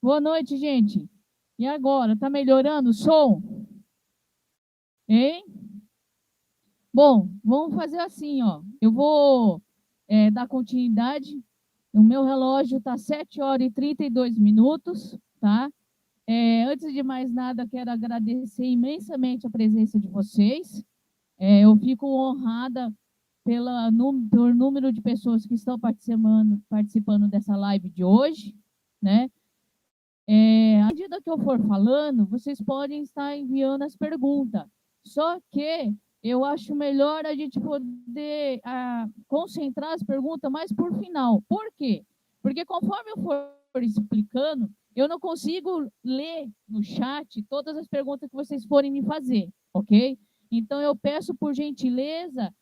Boa noite, gente. E agora, tá melhorando o som? Hein? Bom, vamos fazer assim, ó. Eu vou dar continuidade. O meu relógio está 7 horas e 32 minutos, tá? Antes de mais nada, quero agradecer imensamente a presença de vocês. Eu fico honrada por número de pessoas que estão participando dessa live de hoje, né? À medida que eu for falando, vocês podem estar enviando as perguntas. Só que eu acho melhor a gente poder concentrar as perguntas mais por final. Por quê? Porque conforme eu for explicando, eu não consigo ler no chat todas as perguntas que vocês forem me fazer, ok? Então eu peço por gentileza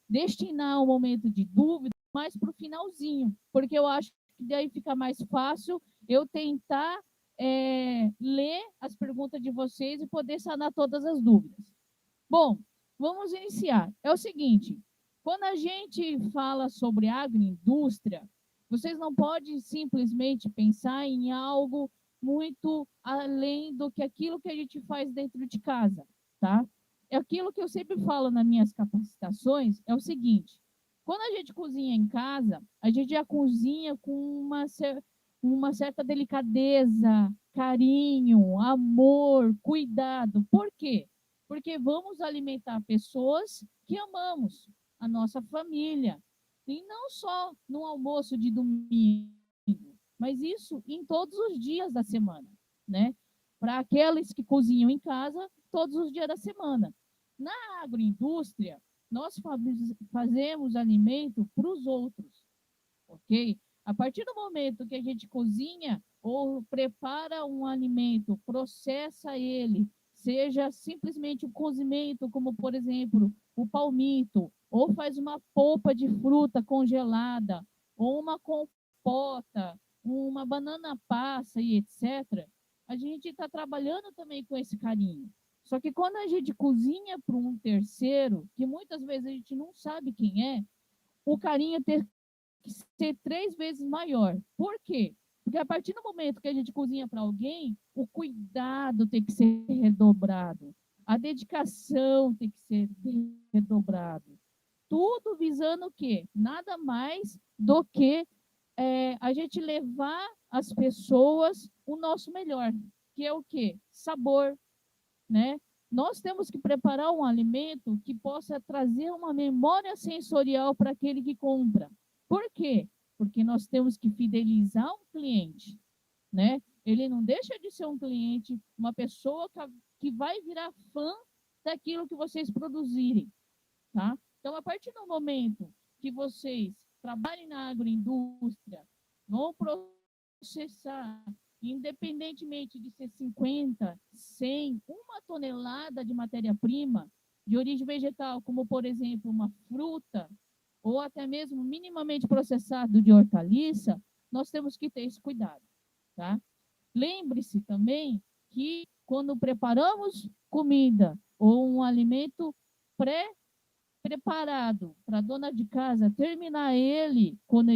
destinar um momento de dúvida mais para o finalzinho, porque eu acho que daí fica mais fácil eu tentar ler as perguntas de vocês e poder sanar todas as dúvidas. Bom, vamos iniciar. É o seguinte, quando a gente fala sobre agroindústria, vocês não podem simplesmente pensar em algo muito além do que aquilo que a gente faz dentro de casa, tá? É aquilo que eu sempre falo nas minhas capacitações, é o seguinte, quando a gente cozinha em casa, a gente já cozinha com uma certa delicadeza, carinho, amor, cuidado. Por quê? Porque vamos alimentar pessoas que amamos, a nossa família. E não só no almoço de domingo, mas isso em todos os dias da semana, né? Para aqueles que cozinham em casa, todos os dias da semana. Na agroindústria, nós fazemos alimento para os outros, ok? A partir do momento que a gente cozinha ou prepara um alimento, processa ele, seja simplesmente um cozimento, como por exemplo o palmito, ou faz uma polpa de fruta congelada, ou uma compota, uma banana passa e etc., a gente está trabalhando também com esse carinho. Só que quando a gente cozinha para um terceiro, que muitas vezes a gente não sabe quem é, o carinho tem que ser 3 vezes maior. Por quê? Porque a partir do momento que a gente cozinha para alguém, o cuidado tem que ser redobrado, a dedicação tem que ser redobrado. Tudo visando o quê? Nada mais do que a gente levar às pessoas o nosso melhor, que é o quê? Sabor, né? Nós temos que preparar um alimento que possa trazer uma memória sensorial para aquele que compra. Por quê? Porque nós temos que fidelizar um cliente, né? Ele não deixa de ser um cliente, uma pessoa que vai virar fã daquilo que vocês produzirem, tá? Então, a partir do momento que vocês trabalhem na agroindústria, vão processar, independentemente de ser 50, 100, 1 tonelada de matéria-prima de origem vegetal, como, por exemplo, uma fruta, ou até mesmo minimamente processado de hortaliça, nós temos que ter esse cuidado, tá? Lembre-se também que quando preparamos comida ou um alimento preparado para a dona de casa terminar ele, quando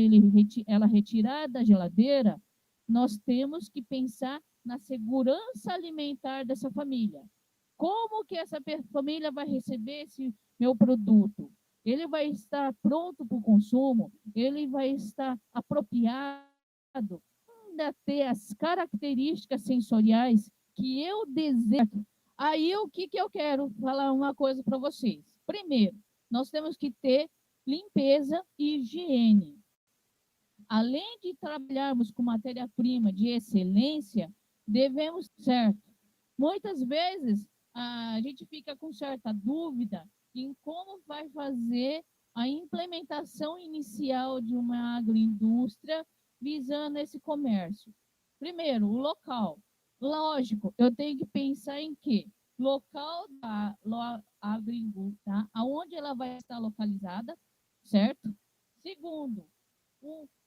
ela retirar da geladeira, nós temos que pensar na segurança alimentar dessa família. Como que essa família vai receber esse meu produto? Ele vai estar pronto para o consumo? Ele vai estar apropriado? Ainda ter as características sensoriais que eu desejo. Aí o que eu quero falar uma coisa para vocês. Primeiro, nós temos que ter limpeza e higiene. Além de trabalharmos com matéria-prima de excelência, devemos, certo? Muitas vezes a gente fica com certa dúvida em como vai fazer a implementação inicial de uma agroindústria visando esse comércio. Primeiro, o local. Lógico, eu tenho que pensar em quê? Local da agroindústria, tá? Aonde ela vai estar localizada, certo? Segundo,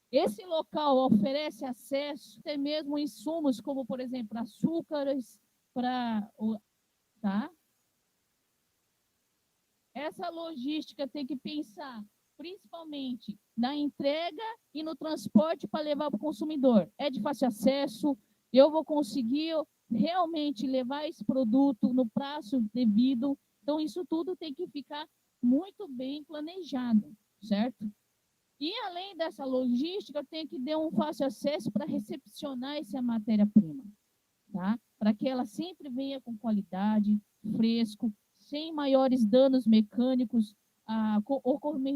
esse local oferece acesso até mesmo insumos como, por exemplo, açúcares para tá? Essa logística tem que pensar principalmente na entrega e no transporte para levar para o consumidor. É de fácil acesso, eu vou conseguir realmente levar esse produto no prazo devido. Então, isso tudo tem que ficar muito bem planejado, certo? E além dessa logística, eu tenho que ter um fácil acesso para recepcionar essa matéria-prima, tá? Para que ela sempre venha com qualidade, fresco, sem maiores danos mecânicos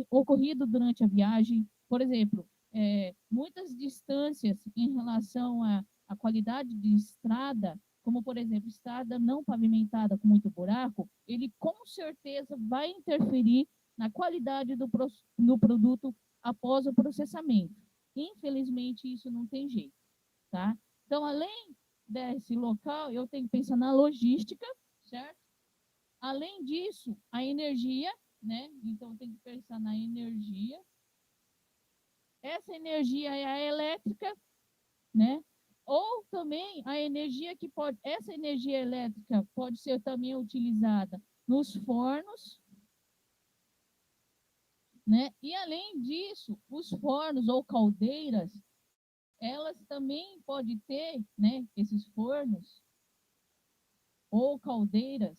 ocorrido durante a viagem. Por exemplo, muitas distâncias em relação à qualidade de estrada, como por exemplo, estrada não pavimentada com muito buraco, ele com certeza vai interferir na qualidade do produto após o processamento. Infelizmente, isso não tem jeito, tá? Então, além desse local, eu tenho que pensar na logística, certo? Além disso, a energia, né? Então, tem que pensar na energia. Essa energia é a elétrica, né? Ou também a energia que pode, essa energia elétrica pode ser também utilizada nos fornos, né? E além disso, os fornos ou caldeiras, elas também podem ter, né? Esses fornos ou caldeiras,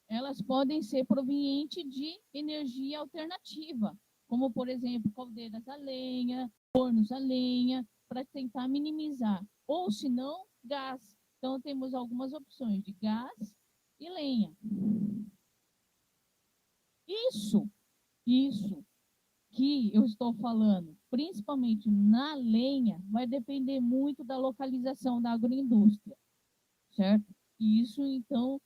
elas podem ser provenientes de energia alternativa, como, por exemplo, caldeiras a lenha, fornos a lenha, para tentar minimizar. Ou, se não, gás. Então, temos algumas opções de gás e lenha. Isso que eu estou falando, principalmente na lenha, vai depender muito da localização da agroindústria, certo? E isso, então,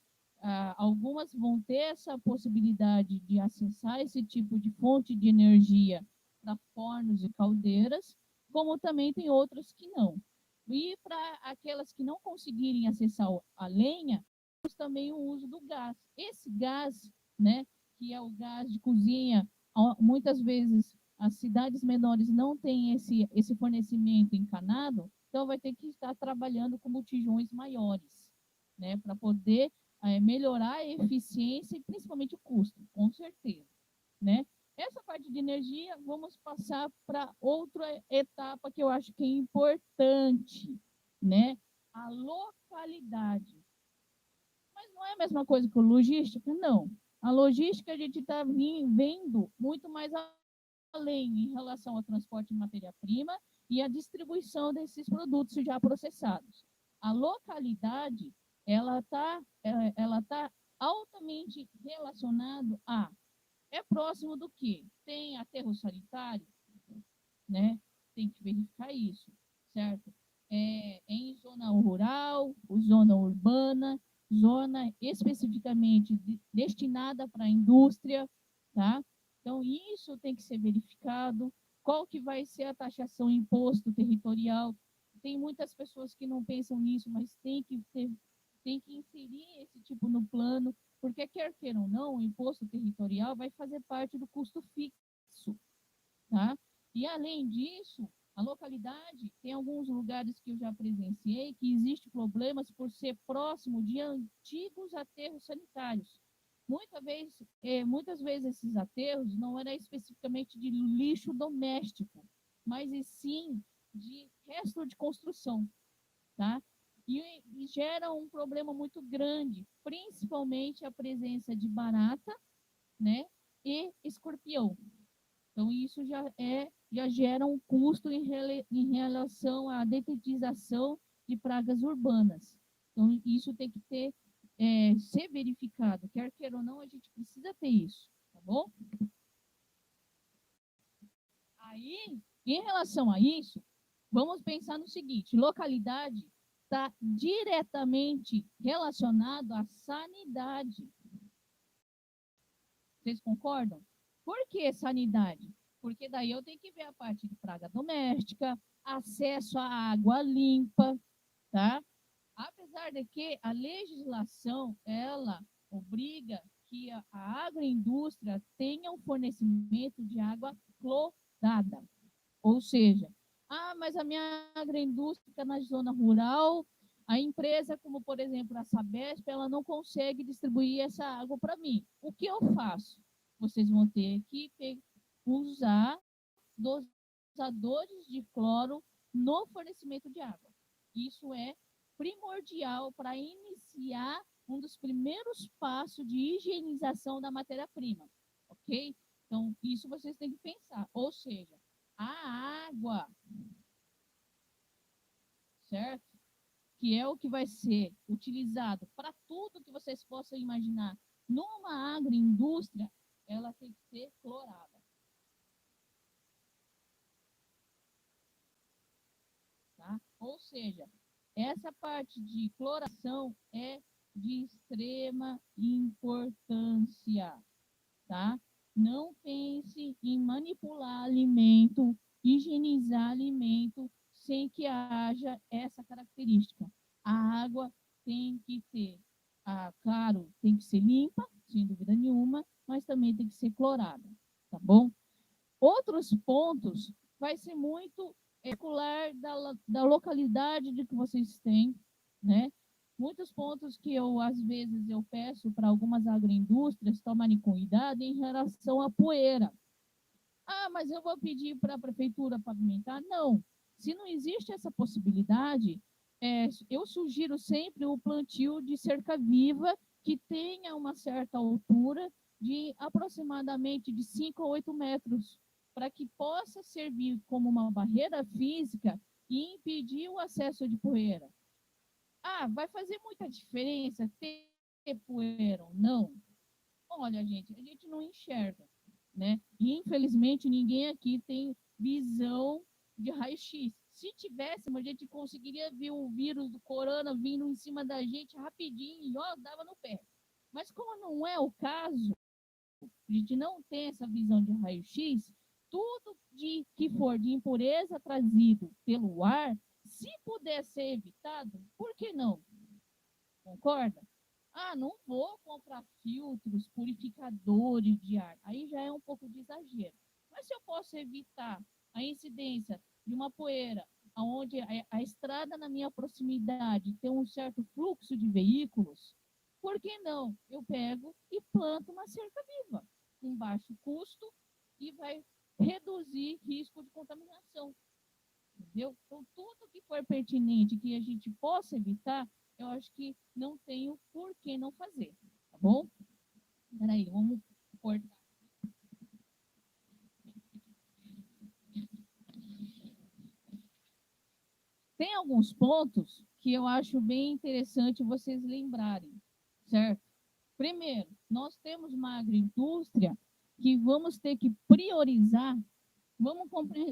algumas vão ter essa possibilidade de acessar esse tipo de fonte de energia para fornos e caldeiras, como também tem outras que não. E para aquelas que não conseguirem acessar a lenha, temos também o uso do gás. Esse gás, né, que é o gás de cozinha, muitas vezes as cidades menores não têm esse fornecimento encanado, então vai ter que estar trabalhando com botijões maiores, né, para poder melhorar a eficiência e principalmente o custo, com certeza, né? Essa parte de energia, vamos passar para outra etapa que eu acho que é importante, né? A localidade. Mas não é a mesma coisa que a logística? Não. A logística a gente está vendo muito mais além em relação ao transporte de matéria-prima e a distribuição desses produtos já processados. A localidade, ela tá altamente relacionado a é próximo do que? Tem aterro sanitário, né? Tem que verificar isso, certo? Em zona rural, zona urbana, zona especificamente destinada para a indústria, tá? Então, isso tem que ser verificado. Qual que vai ser a taxação imposto territorial? Tem muitas pessoas que não pensam nisso, mas tem que inserir esse tipo no plano, porque quer queira ou não, o imposto territorial vai fazer parte do custo fixo, tá? E além disso, a localidade tem alguns lugares que eu já presenciei que existe problemas por ser próximo de antigos aterros sanitários. Muitas vezes esses aterros não eram especificamente de lixo doméstico, mas e sim de resto de construção, tá? E gera um problema muito grande, principalmente a presença de barata, né, e escorpião. Então, isso já gera um custo em relação à detetização de pragas urbanas. Então, isso tem que ser verificado. Quer queira ou não, a gente precisa ter isso, tá bom? Aí, em relação a isso, vamos pensar no seguinte: localidade está diretamente relacionado à sanidade. Vocês concordam? Por que sanidade? Porque daí eu tenho que ver a parte de praga doméstica, acesso à água limpa, tá? Apesar de que a legislação, ela obriga que a agroindústria tenha um fornecimento de água clorada. Ou seja, mas a minha agroindústria fica na zona rural, A empresa, como por exemplo a Sabesp, ela não consegue distribuir essa água para mim. O que eu faço? Vocês vão ter que usar dosadores de cloro no fornecimento de água. Isso é primordial para iniciar um dos primeiros passos de higienização da matéria-prima, ok? Então, isso vocês têm que pensar. Ou seja, a água, certo? Que é o que vai ser utilizado para tudo que vocês possam imaginar numa agroindústria, ela tem que ser clorada. Tá? Ou seja, essa parte de cloração é de extrema importância, tá? Não pense em manipular alimento, higienizar alimento sem que haja essa característica. A água tem que ter, claro, tem que ser limpa, sem dúvida nenhuma, mas também tem que ser clorada, tá bom? Outros pontos vai ser muito particular da localidade de que vocês têm, né? Muitos pontos que eu, às vezes, eu peço para algumas agroindústrias tomarem cuidado em relação à poeira. Ah, mas eu vou pedir para a prefeitura pavimentar? Não. Se não existe essa possibilidade, eu sugiro sempre o plantio de cerca viva que tenha uma certa altura de aproximadamente de 5 a 8 metros, para que possa servir como uma barreira física e impedir o acesso de poeira. Ah, vai fazer muita diferença ter poeira ou não? Olha, gente, a gente não enxerga, né? E, infelizmente, ninguém aqui tem visão de raio-x. Se tivéssemos, a gente conseguiria ver o vírus do corona vindo em cima da gente rapidinho e, ó, dava no pé. Mas como não é o caso, a gente não tem essa visão de raio-x, tudo que for de impureza trazido pelo ar, se puder ser evitado, por que não? Concorda? Ah, não vou comprar filtros, purificadores de ar. Aí já é um pouco de exagero. Mas se eu posso evitar a incidência de uma poeira, onde a estrada na minha proximidade tem um certo fluxo de veículos, por que não? Eu pego e planto uma cerca viva, com baixo custo e vai reduzir risco de contaminação. Entendeu? Então, tudo que for pertinente que a gente possa evitar, eu acho que não tenho por que não fazer, tá bom? Peraí, vamos cortar. Tem alguns pontos que eu acho bem interessante vocês lembrarem, certo? Primeiro, nós temos uma agroindústria que vamos ter que priorizar. Vamos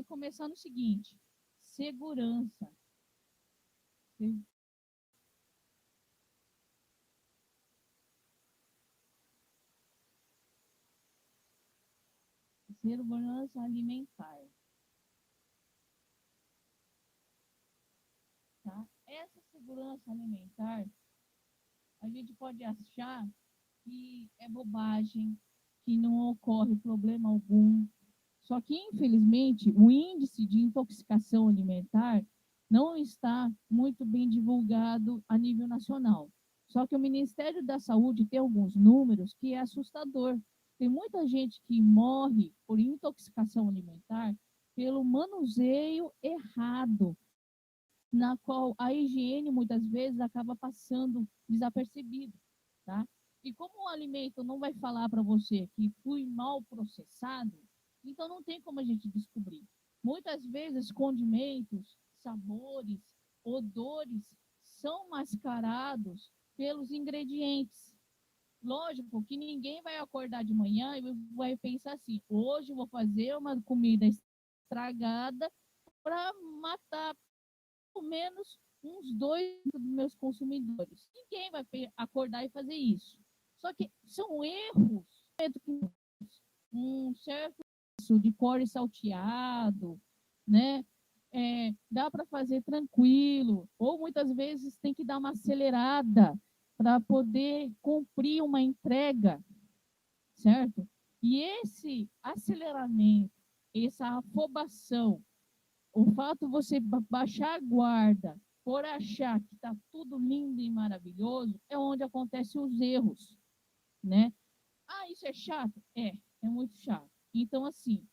começar no seguinte: segurança. Segurança alimentar. Tá? Essa segurança alimentar, a gente pode achar que é bobagem, que não ocorre problema algum. Só que, infelizmente, o índice de intoxicação alimentar não está muito bem divulgado a nível nacional. Só que o Ministério da Saúde tem alguns números que é assustador. Tem muita gente que morre por intoxicação alimentar pelo manuseio errado, na qual a higiene muitas vezes acaba passando desapercebido, tá? E como o alimento não vai falar para você que foi mal processado, então não tem como a gente descobrir. Muitas vezes condimentos, sabores, odores são mascarados pelos ingredientes. Lógico que ninguém vai acordar de manhã e vai pensar assim: hoje eu vou fazer uma comida estragada para matar pelo menos uns dois dos meus consumidores. Ninguém vai acordar e fazer isso. Só que são erros, um certo de core salteado, né? Dá para fazer tranquilo, ou muitas vezes tem que dar uma acelerada para poder cumprir uma entrega, certo? E esse aceleramento, essa afobação, o fato de você baixar a guarda for achar que está tudo lindo e maravilhoso, é onde acontecem os erros, né? Ah, isso é chato? É muito chato. Então, assim,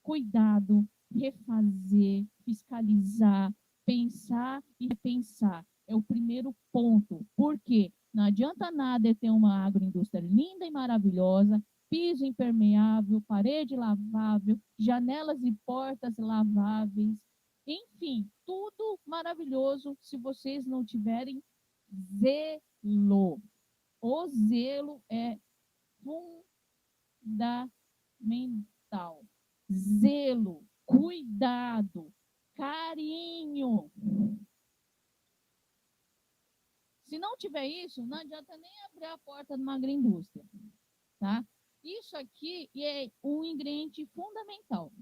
cuidado, refazer, fiscalizar, pensar e repensar. É o primeiro ponto. Por quê? Não adianta nada eu ter uma agroindústria linda e maravilhosa, piso impermeável, parede lavável, janelas e portas laváveis, enfim, tudo maravilhoso se vocês não tiverem zelo. O zelo é fundamental. Zelo, cuidado, carinho. Se não tiver isso, não adianta nem abrir a porta de uma agroindústria, tá? Isso aqui é um ingrediente fundamental.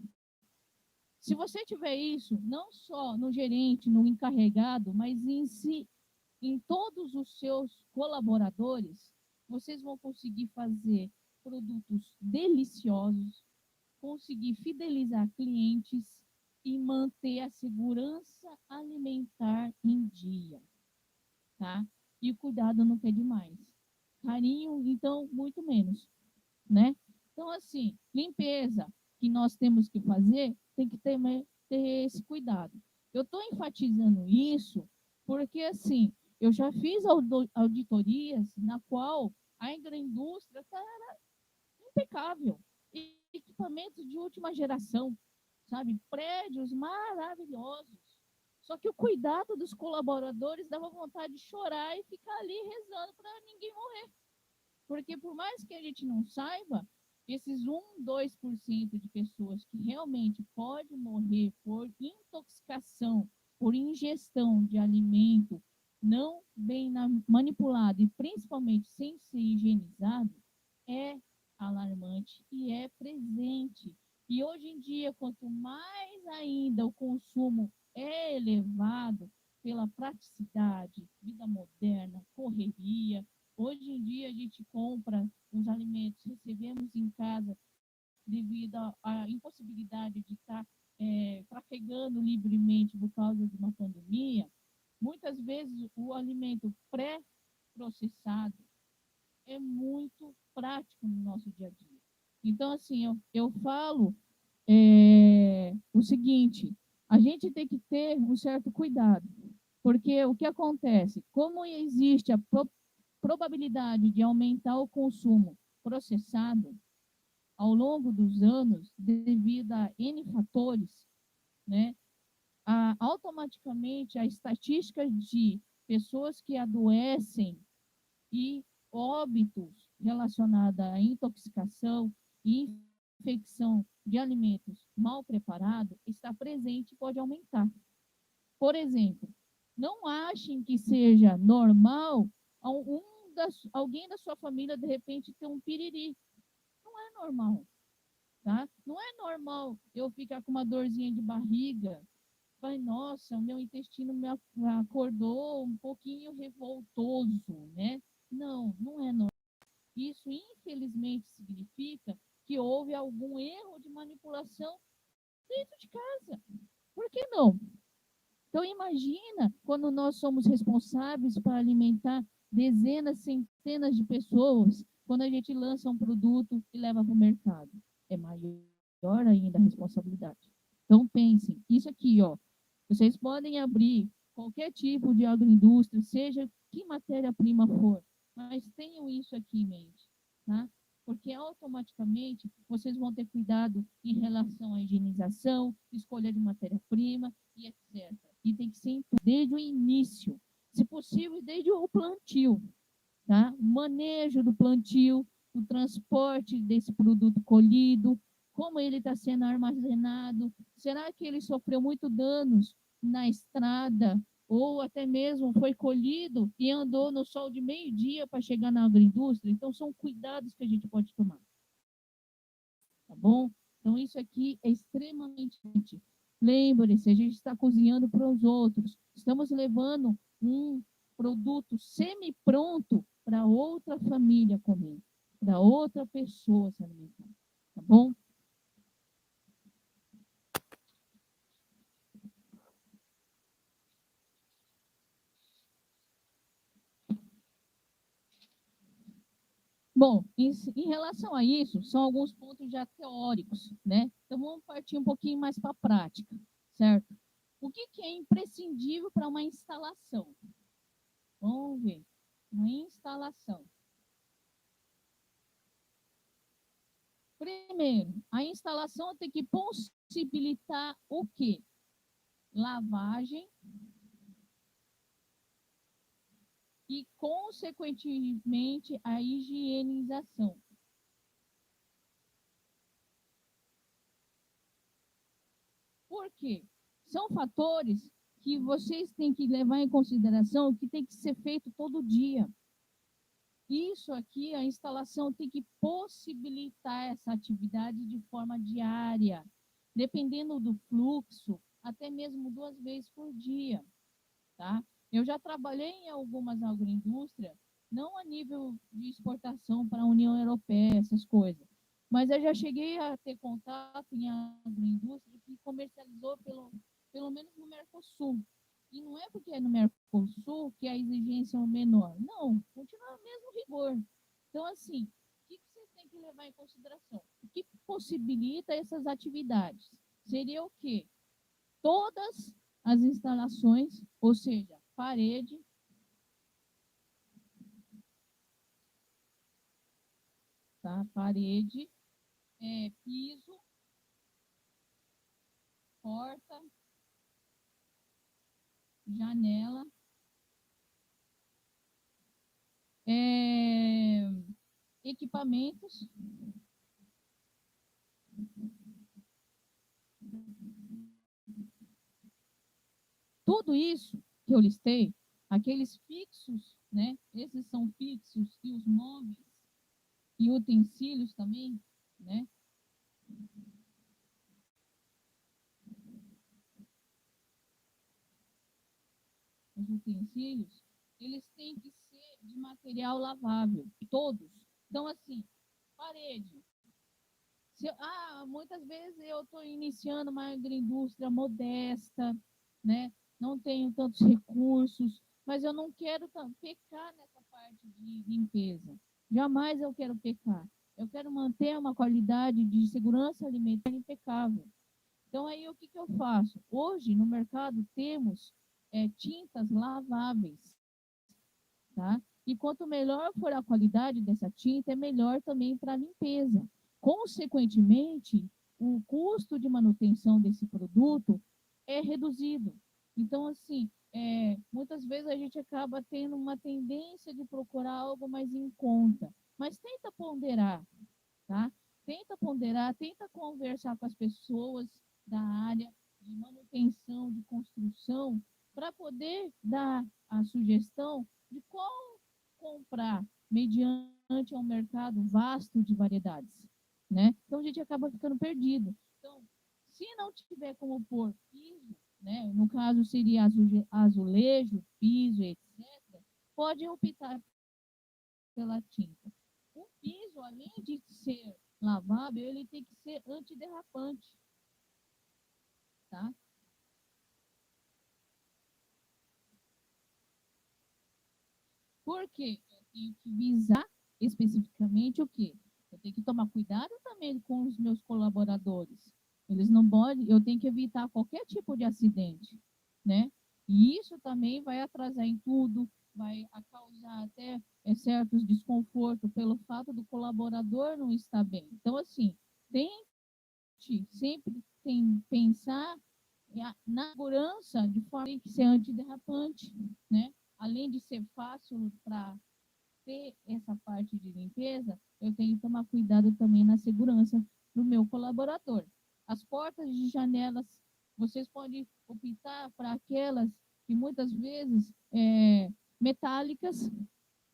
Se você tiver isso, não só no gerente, no encarregado, mas em si, em todos os seus colaboradores, vocês vão conseguir fazer produtos deliciosos, conseguir fidelizar clientes e manter a segurança alimentar em dia, tá? E o cuidado não quer demais. Carinho, então, muito menos, né? Então, assim, limpeza que nós temos que fazer, tem que ter esse cuidado. Eu estou enfatizando isso porque, assim, eu já fiz auditorias na qual a agroindústria está impecável. Equipamentos de última geração, sabe? Prédios maravilhosos. Só que o cuidado dos colaboradores dava vontade de chorar e ficar ali rezando para ninguém morrer. Porque por mais que a gente não saiba, esses 2% de pessoas que realmente pode morrer por intoxicação, por ingestão de alimento não bem manipulado e principalmente sem ser higienizado, é alarmante e é presente. E hoje em dia, quanto mais ainda o consumo é elevado pela praticidade, vida moderna, correria, hoje em dia a gente compra os alimentos, recebemos em casa devido à impossibilidade de estar trafegando livremente por causa de uma pandemia. Muitas vezes o alimento pré-processado é muito prático no nosso dia a dia. Então, assim, eu falo o seguinte, a gente tem que ter um certo cuidado, porque o que acontece? Como existe a probabilidade de aumentar o consumo processado ao longo dos anos, devido a N fatores, né? Automaticamente a estatística de pessoas que adoecem e óbitos relacionados à intoxicação e infecção de alimentos mal preparados está presente e pode aumentar. Por exemplo, não achem que seja normal alguém da sua família, de repente, ter um piriri. Não é normal, tá? Não é normal eu ficar com uma dorzinha de barriga. Vai, nossa, o meu intestino me acordou um pouquinho revoltoso, né? Não, não é normal. Isso, infelizmente, significa que houve algum erro de manipulação dentro de casa. Por que não? Então, imagina quando nós somos responsáveis para alimentar dezenas, centenas de pessoas, quando a gente lança um produto e leva para o mercado. É maior ainda a responsabilidade. Então, pensem, isso aqui, ó, vocês podem abrir qualquer tipo de agroindústria, seja que matéria-prima for, mas tenham isso aqui em mente, tá? Porque automaticamente vocês vão ter cuidado em relação à higienização, escolha de matéria-prima e etc. E tem que ser desde o início, se possível, desde o plantio, tá? O manejo do plantio, o transporte desse produto colhido, como ele está sendo armazenado, será que ele sofreu muito danos na estrada, ou até mesmo foi colhido e andou no sol de meio-dia para chegar na agroindústria? Então, são cuidados que a gente pode tomar, tá bom? Então, isso aqui é extremamente importante. Lembre-se, a gente está cozinhando para os outros, estamos levando um produto semi-pronto para outra família comer, para outra pessoa se alimentar, tá bom? Bom, em relação a isso, são alguns pontos já teóricos, né? Então vamos partir um pouquinho mais para a prática, certo? O que é imprescindível para uma instalação? Vamos ver. Uma instalação. Primeiro, a instalação tem que possibilitar o quê? Lavagem e, consequentemente, a higienização. Por quê? São fatores que vocês têm que levar em consideração que tem que ser feito todo dia. Isso aqui, a instalação tem que possibilitar essa atividade de forma diária, dependendo do fluxo, até mesmo 2 vezes por dia, tá? Eu já trabalhei em algumas agroindústrias, não a nível de exportação para a União Europeia, essas coisas, mas eu já cheguei a ter contato em agroindústria que comercializou pelo menos no Mercosul. E não é porque é no Mercosul que a exigência é menor. Não, continua o mesmo rigor. Então, assim, o que vocês têm que levar em consideração? O que possibilita essas atividades? Seria o quê? Todas as instalações, ou seja, parede, tá? Parede, piso, porta, janela, é, equipamentos, tudo isso que eu listei, aqueles fixos, né? Esses são fixos e os móveis e utensílios também, né? Os utensílios, eles têm que ser de material lavável, todos. Então, assim, parede. Muitas vezes eu estou iniciando uma agroindústria modesta, né? Não tenho tantos recursos, mas eu não quero pecar nessa parte de limpeza. Jamais eu quero pecar. Eu quero manter uma qualidade de segurança alimentar impecável. Então, aí o que, que eu faço? Hoje, no mercado, temos tintas laváveis, tá? E quanto melhor for a qualidade dessa tinta, é melhor também para a limpeza. Consequentemente, o custo de manutenção desse produto é reduzido. Então, assim, muitas vezes a gente acaba tendo uma tendência de procurar algo mais em conta, mas tenta ponderar, tá? Tenta ponderar, tenta conversar com as pessoas da área de manutenção, de construção, para poder dar a sugestão de qual comprar mediante um mercado vasto de variedades, né? Então a gente acaba ficando perdido. Então, se não tiver como pôr piso, né? No caso seria azulejo, piso, etc. Pode optar pela tinta. O piso, além de ser lavável, ele tem que ser antiderrapante, tá? Porque eu tenho que visar especificamente o quê? Eu tenho que tomar cuidado também com os meus colaboradores. Eles não podem, eu tenho que evitar qualquer tipo de acidente, né? E isso também vai atrasar em tudo, vai causar até certos desconfortos pelo fato do colaborador não estar bem. Então, assim, tente sempre pensar na segurança de forma que ser antiderrapante, né? Além de ser fácil para ter essa parte de limpeza, eu tenho que tomar cuidado também na segurança do meu colaborador. As portas de janelas, vocês podem optar para aquelas que muitas vezes metálicas,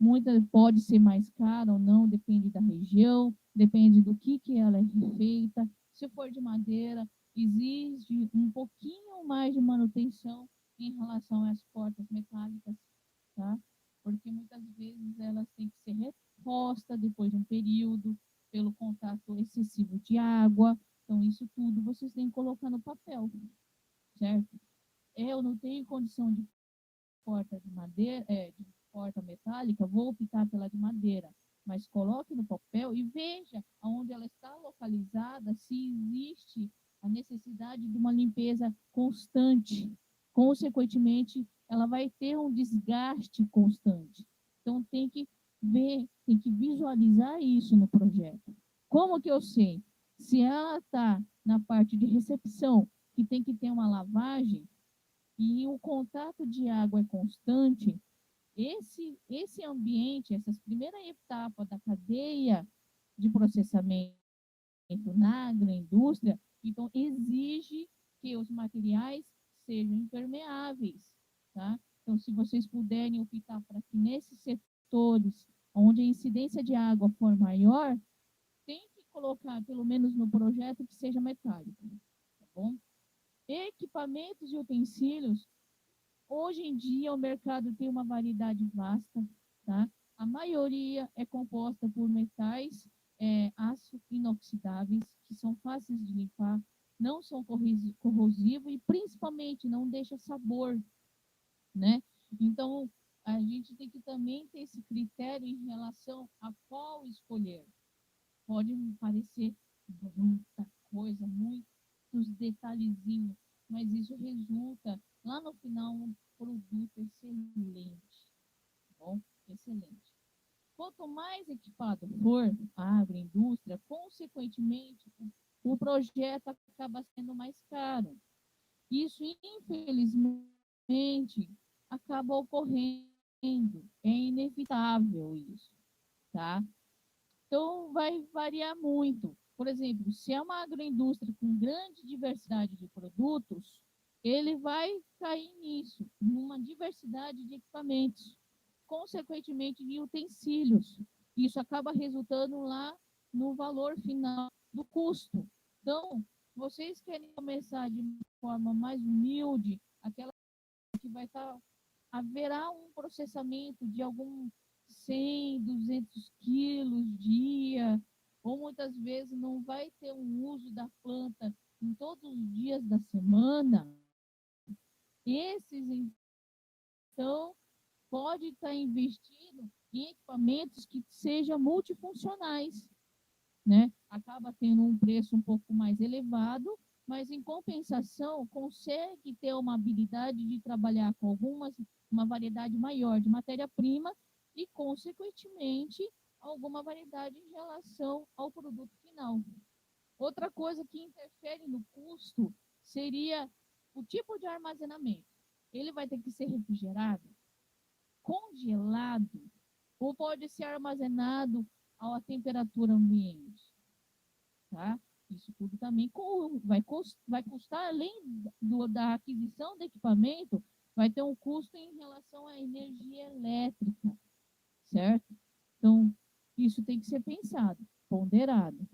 muitas pode ser mais cara ou não, depende da região, depende do que ela é feita. Se for de madeira, exige um pouquinho mais de manutenção em relação às portas metálicas, tá? Porque muitas vezes elas têm que ser repostas depois de um período, pelo contato excessivo de água. Então, isso tudo vocês têm que colocar no papel, certo? Eu não tenho condição de porta de madeira, de porta metálica, vou optar pela de madeira. mas coloque no papel e veja aonde ela está localizada, se existe a necessidade de uma limpeza constante. Consequentemente, ela vai ter um desgaste constante. Então, tem que ver, tem que visualizar isso no projeto. Como que eu sei? Se ela está na parte de recepção, que tem que ter uma lavagem, e o contato de água é constante, esse ambiente, essas primeiras etapas da cadeia de processamento na agroindústria, então exige que os materiais sejam impermeáveis, tá? Então, se vocês puderem optar para que nesses setores onde a incidência de água for maior, tem que colocar, pelo menos no projeto, que seja metálico, tá bom? Equipamentos e utensílios, hoje em dia o mercado tem uma variedade vasta, tá? A maioria é composta por metais, aço inoxidáveis, que são fáceis de limpar, não são corrosivos e principalmente não deixa sabor, né? Então, a gente tem que também ter esse critério em relação a qual escolher. Pode parecer muita coisa, muitos detalhezinhos, mas isso resulta lá no final um produto excelente, tá bom? Excelente. Quanto mais equipado for a agroindústria, consequentemente, o projeto acaba sendo mais caro. Isso, infelizmente, acaba ocorrendo. É inevitável isso, tá? Então, vai variar muito. Por exemplo, se é uma agroindústria com grande diversidade de produtos, ele vai cair nisso, numa diversidade de equipamentos, consequentemente de utensílios. Isso acaba resultando lá no valor final do custo. Então, vocês querem começar de uma forma mais humilde, aquela que vai estar, haverá um processamento de algum 100, 200 quilos dia, ou muitas vezes não vai ter um uso da planta em todos os dias da semana. Esses, então, pode estar investindo em equipamentos que sejam multifuncionais, né? Acaba tendo um preço um pouco mais elevado, mas em compensação consegue ter uma habilidade de trabalhar com uma variedade maior de matéria-prima e, consequentemente, alguma variedade em relação ao produto final. Outra coisa que interfere no custo seria o tipo de armazenamento. Ele vai ter que ser refrigerado, congelado, ou pode ser armazenado a temperatura ambiente, tá? Isso tudo também vai custar, além da aquisição do equipamento, vai ter um custo em relação à energia elétrica, certo? Então, isso tem que ser pensado, ponderado.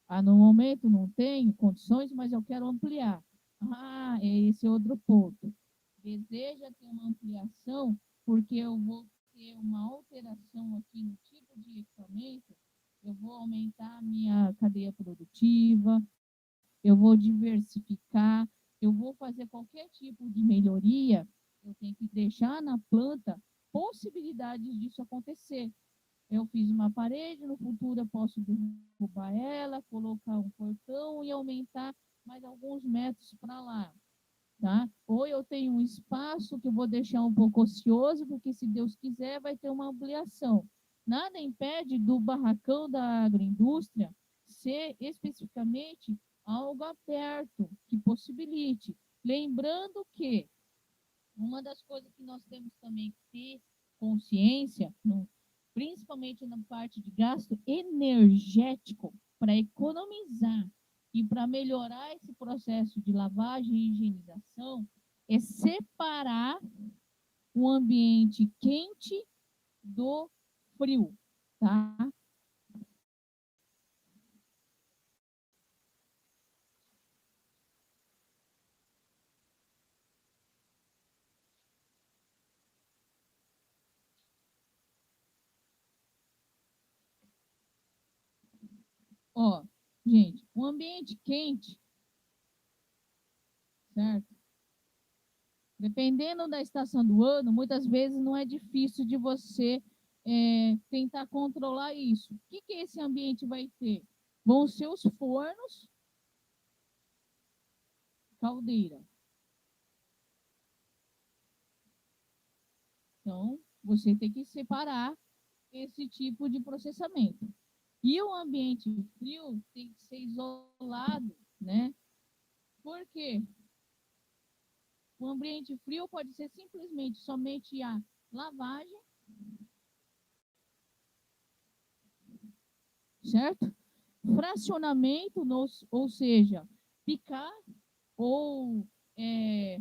Ah, no momento não tenho condições, mas eu quero ampliar. Ah, esse é outro ponto. Deseja ter uma ampliação, porque eu vou ter uma alteração aqui no tipo de equipamento, eu vou aumentar a minha cadeia produtiva, eu vou diversificar, eu vou fazer qualquer tipo de melhoria, eu tenho que deixar na planta possibilidades disso acontecer. Eu fiz uma parede, no futuro eu posso derrubar ela, colocar um portão e aumentar mais alguns metros para lá, tá? Ou eu tenho um espaço que eu vou deixar um pouco ocioso, porque se Deus quiser vai ter uma ampliação. Nada impede do barracão da agroindústria ser especificamente algo aberto, que possibilite. Lembrando que uma das coisas que nós temos também que ter consciência, principalmente na parte de gasto energético, para economizar e para melhorar esse processo de lavagem e higienização, é separar o ambiente quente do frio, tá? Ó, gente, o ambiente quente, certo? Dependendo da estação do ano, muitas vezes não é difícil de você tentar controlar isso. O que esse ambiente vai ter? Vão ser os fornos, caldeira. Então, você tem que separar esse tipo de processamento. E o ambiente frio tem que ser isolado, né? Por quê? O ambiente frio pode ser simplesmente somente a lavagem, certo? Fracionamento, ou seja, picar ou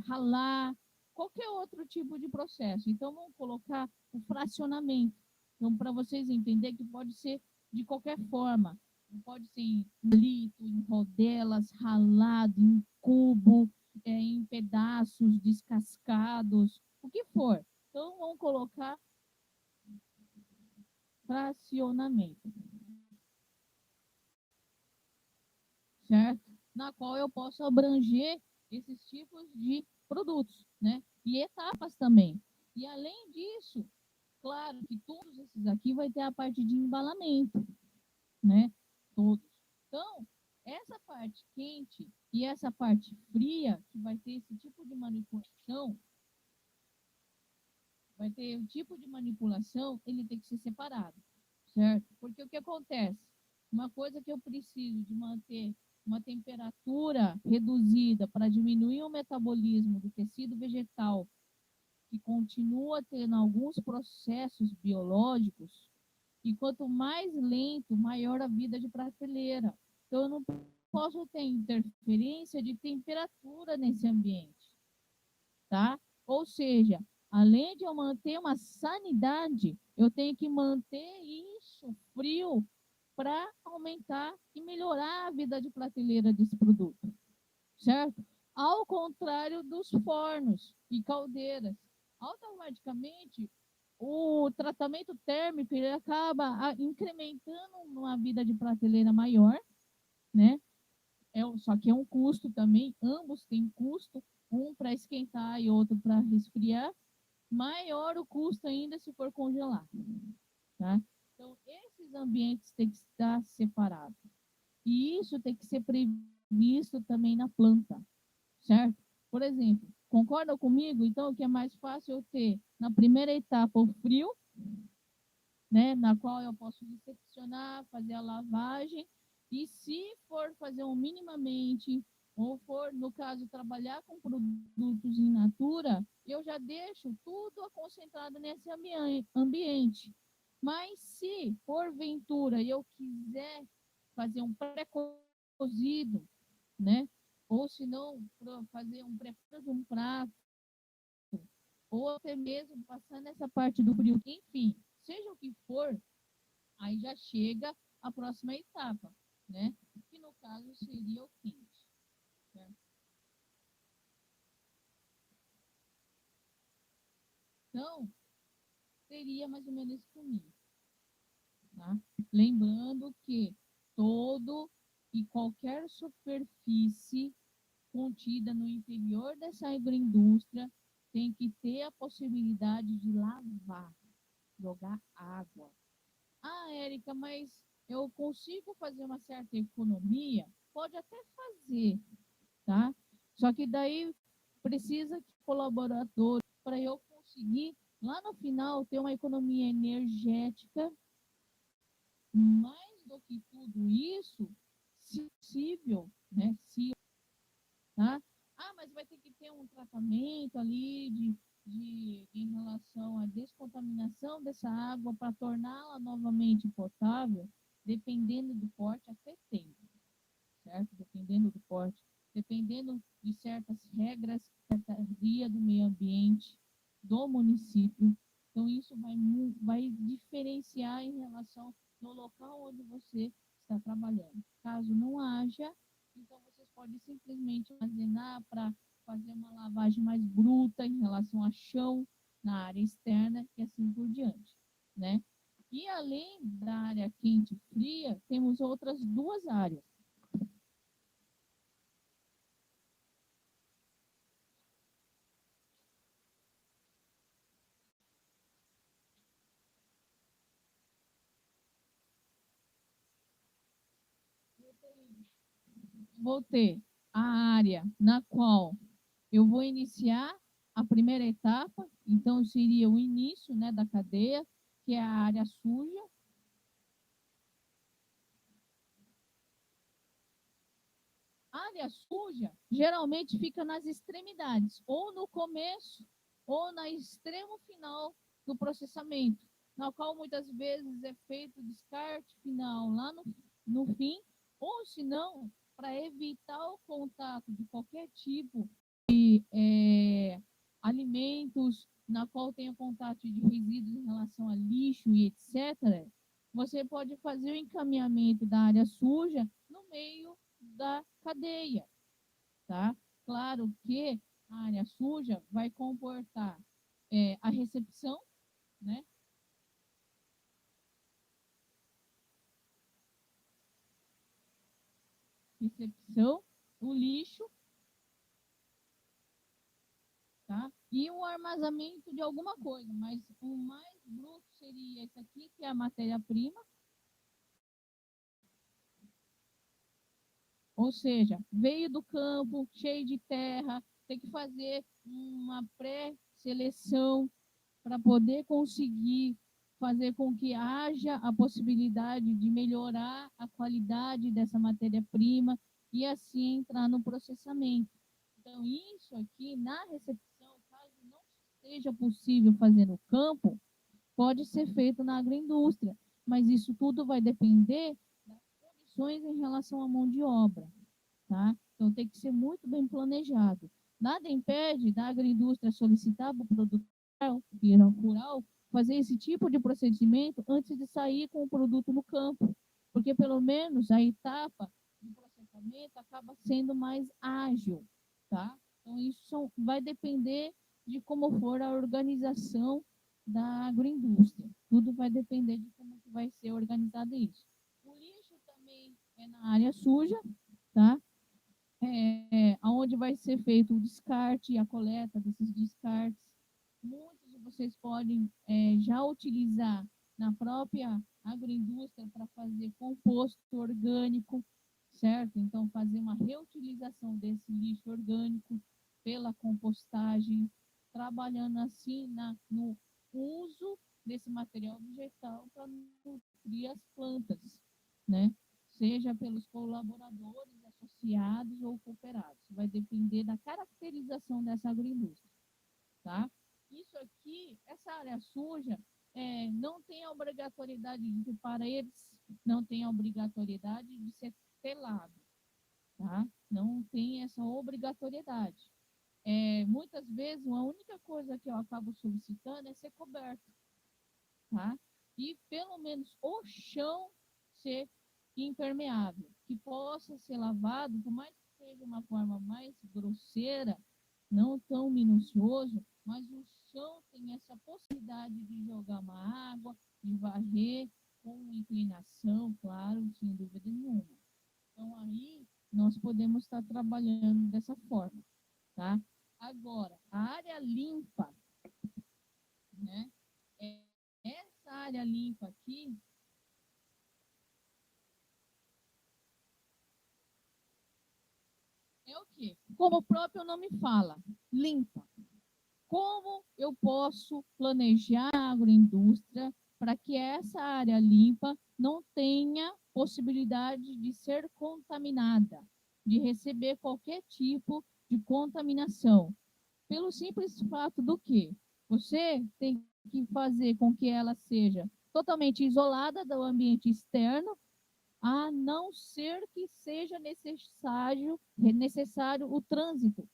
ralar, qualquer outro tipo de processo. Então, vamos colocar o fracionamento. Então, para vocês entenderem que pode ser de qualquer forma. Pode ser em palito, em rodelas, ralado, em cubo, em pedaços descascados, o que for. Então, vamos colocar fracionamento, certo? Na qual eu posso abranger esses tipos de produtos, né? E etapas também. E além disso, claro que todos esses aqui vai ter a parte de embalamento, né? Todos. Então, essa parte quente e essa parte fria, que vai ter esse tipo de manipulação, vai ter um tipo de manipulação, ele tem que ser separado, certo? Porque o que acontece? Uma coisa que eu preciso de manter uma temperatura reduzida para diminuir o metabolismo do tecido vegetal, que continua tendo alguns processos biológicos, e quanto mais lento, maior a vida de prateleira. Então, eu não posso ter interferência de temperatura nesse ambiente, tá? Ou seja, além de eu manter uma sanidade, eu tenho que manter isso frio para aumentar e melhorar a vida de prateleira desse produto, certo? Ao contrário dos fornos e caldeiras, automaticamente o tratamento térmico ele acaba incrementando uma vida de prateleira maior, né? Só que é um custo também, ambos têm custo, um para esquentar e outro para resfriar. Maior o custo ainda se for congelar, tá? Então, esses ambientes têm que estar separados. E isso tem que ser previsto também na planta, certo? Por exemplo, concordam comigo? Então, o que é mais fácil eu ter na primeira etapa o frio, né, na qual eu posso recepcionar, fazer a lavagem, e se for fazer um minimamente, ou for, no caso, trabalhar com produtos in natura, eu já deixo tudo concentrado nesse ambiente. Mas se, porventura, eu quiser fazer um pré-cozido, né, ou se não, fazer um preparo de um prato, ou até mesmo passar nessa parte do frio, enfim, seja o que for, aí já chega a próxima etapa, né? Que no caso seria o quente. Certo? Então, seria mais ou menos isso comigo, tá? Lembrando que todo e qualquer superfície contida no interior dessa agroindústria tem que ter a possibilidade de lavar, jogar água. Ah, Érica, mas eu consigo fazer uma certa economia? Pode até fazer, tá? Só que daí precisa de colaboradores para eu conseguir, lá no final, ter uma economia energética, mais do que tudo isso, se possível, né? Se, tá? Ah, mas vai ter que ter um tratamento ali em relação à descontaminação dessa água para torná-la novamente potável, dependendo do porte, até tem, certo? Dependendo do porte, dependendo de certas regras, Secretaria do Meio Ambiente do município. Então, isso vai diferenciar em relação no local onde você está trabalhando. Caso não haja, então vocês podem simplesmente armazenar para fazer uma lavagem mais bruta em relação a chão na área externa e assim por diante, né? E além da área quente e fria, temos outras duas áreas. vou ter a área na qual eu vou iniciar a primeira etapa, então seria o início, né, da cadeia, que é a área suja. A área suja geralmente fica nas extremidades, ou no começo, ou no extremo final do processamento, na qual muitas vezes é feito o descarte final lá no fim, ou se não, para evitar o contato de qualquer tipo de alimentos na qual tenha contato de resíduos em relação a lixo e etc., você pode fazer o encaminhamento da área suja no meio da cadeia, tá? Claro que a área suja vai comportar a recepção, né? Recepção, o lixo, tá? E o armazenamento de alguma coisa, mas o mais bruto seria esse aqui, que é a matéria-prima, ou seja, veio do campo, cheio de terra, tem que fazer uma pré-seleção para poder conseguir fazer com que haja a possibilidade de melhorar a qualidade dessa matéria-prima e assim entrar no processamento. Então, isso aqui na recepção, caso não seja possível fazer no campo, pode ser feito na agroindústria, mas isso tudo vai depender das condições em relação à mão de obra, tá? Então tem que ser muito bem planejado. Nada impede da agroindústria solicitar para o produtor rural fazer esse tipo de procedimento antes de sair com o produto no campo, porque pelo menos a etapa de processamento acaba sendo mais ágil, tá? Então isso vai depender de como for a organização da agroindústria. Tudo vai depender de como que vai ser organizado isso. O lixo também é na área suja, tá? Onde vai ser feito o descarte e a coleta desses descartes. Muitos de vocês podem já utilizar na própria agroindústria para fazer composto orgânico, certo? Então, fazer uma reutilização desse lixo orgânico pela compostagem, trabalhando assim no uso desse material vegetal para nutrir as plantas, né? Seja pelos colaboradores associados ou cooperados. Vai depender da caracterização dessa agroindústria, tá? Isso aqui, essa área suja, não tem a obrigatoriedade de paredes, não tem a obrigatoriedade de ser telado, tá? Não tem essa obrigatoriedade. Muitas vezes, a única coisa que eu acabo solicitando é ser coberto, tá? E pelo menos o chão ser impermeável, que possa ser lavado, por mais que seja uma forma mais grosseira, não tão minucioso, mas o chão tem essa possibilidade de jogar uma água, de varrer com inclinação, claro, sem dúvida nenhuma. Então aí nós podemos estar trabalhando dessa forma, tá? Agora, a área limpa, né? É, essa área limpa aqui é o quê? Como o próprio nome fala, limpa. Como eu posso planejar a agroindústria para que essa área limpa não tenha possibilidade de ser contaminada, de receber qualquer tipo de contaminação? Pelo simples fato do que você tem que fazer com que ela seja totalmente isolada do ambiente externo, a não ser que seja necessário o trânsito,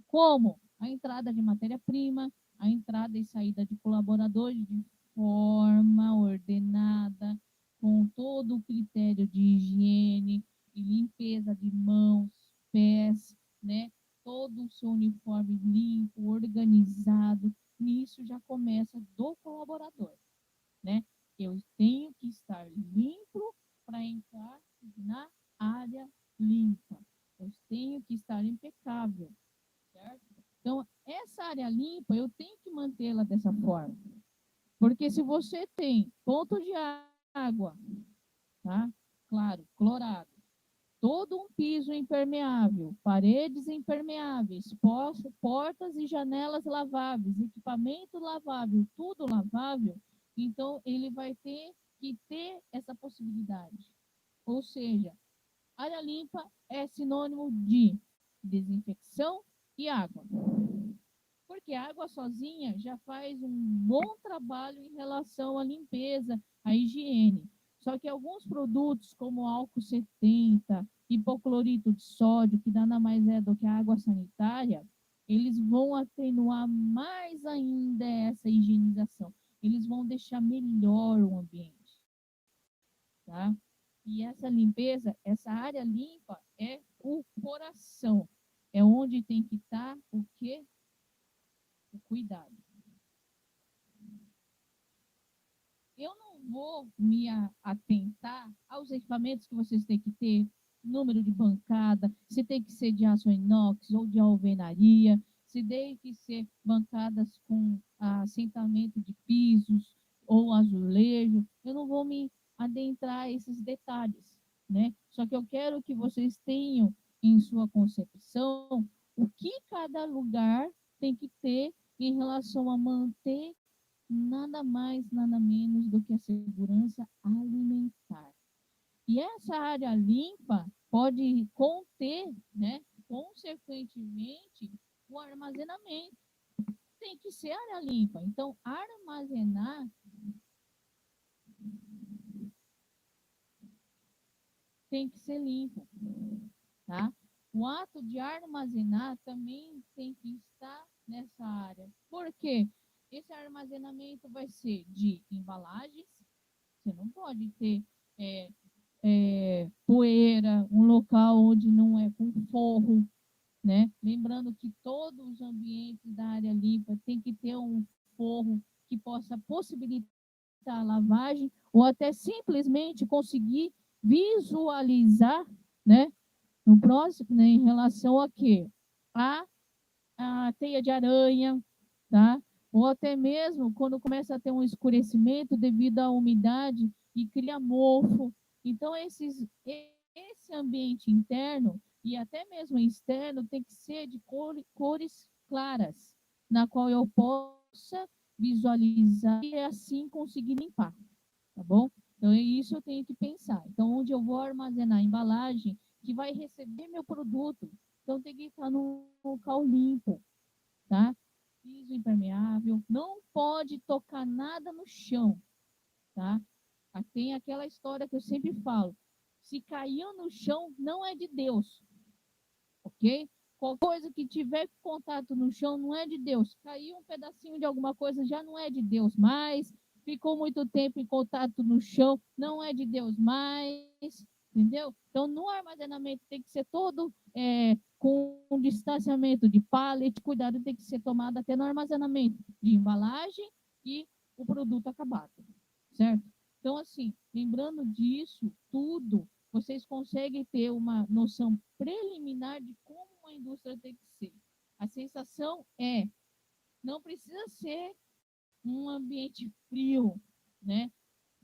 como a entrada de matéria-prima, a entrada e saída de colaboradores de forma ordenada, com todo o critério de higiene e limpeza de mãos, pés, né? Todo o seu uniforme limpo, organizado. Nisso já começa do colaborador, né? Eu tenho que estar limpo para entrar na área limpa. Eu tenho que estar impecável, certo? Então, essa área limpa, eu tenho que mantê-la dessa forma. Porque se você tem ponto de água, tá? Claro, clorado, todo um piso impermeável, paredes impermeáveis, portas e janelas laváveis, equipamento lavável, tudo lavável, então ele vai ter que ter essa possibilidade. Ou seja, área limpa é sinônimo de desinfecção e água. Porque a água sozinha já faz um bom trabalho em relação à limpeza, à higiene. Só que alguns produtos, como álcool 70, hipoclorito de sódio, que nada mais é do que a água sanitária, eles vão atenuar mais ainda essa higienização. Eles vão deixar melhor o ambiente, tá? E essa limpeza, essa área limpa é o coração. É onde tem que estar o quê? O cuidado. Eu não vou me atentar aos equipamentos que vocês têm que ter, número de bancada, se tem que ser de aço inox ou de alvenaria, se tem que ser bancadas com assentamento de pisos ou azulejo. Eu não vou me adentrar a esses detalhes, né? Só que eu quero que vocês tenham em sua concepção o que cada lugar tem que ter em relação a manter nada mais, nada menos do que a segurança alimentar. E essa área limpa pode conter, né, consequentemente, o armazenamento. Tem que ser área limpa. Então, armazenar tem que ser limpo, tá? O ato de armazenar também tem que estar nessa área. Por quê? Esse armazenamento vai ser de embalagens. Você não pode ter é, poeira, um local onde não é com forro, né? Lembrando que todos os ambientes da área limpa tem que ter um forro que possa possibilitar a lavagem ou até simplesmente conseguir visualizar, né? No próximo, né, em relação a quê? A, a teia de aranha, tá? Ou até mesmo quando começa a ter um escurecimento devido à umidade e cria mofo. Então, esse ambiente interno e até mesmo externo tem que ser de cores claras, na qual eu possa visualizar e assim conseguir limpar, tá bom? Então, isso eu tenho que pensar. Então, onde eu vou armazenar a embalagem que vai receber meu produto, então tem que estar num local limpo, tá? Piso impermeável, não pode tocar nada no chão, tá? Tem aquela história que eu sempre falo, se caiu no chão, não é de Deus, ok? Qualquer coisa que tiver contato no chão não é de Deus. Caiu um pedacinho de alguma coisa, já não é de Deus mais. Ficou muito tempo em contato no chão, não é de Deus mais. Entendeu? Então, no armazenamento tem que ser todo com um distanciamento de pallet, cuidado tem que ser tomado até no armazenamento de embalagem e o produto acabado, certo? Então, assim, lembrando disso tudo, vocês conseguem ter uma noção preliminar de como uma indústria tem que ser. A sensação é, não precisa ser um ambiente frio, né?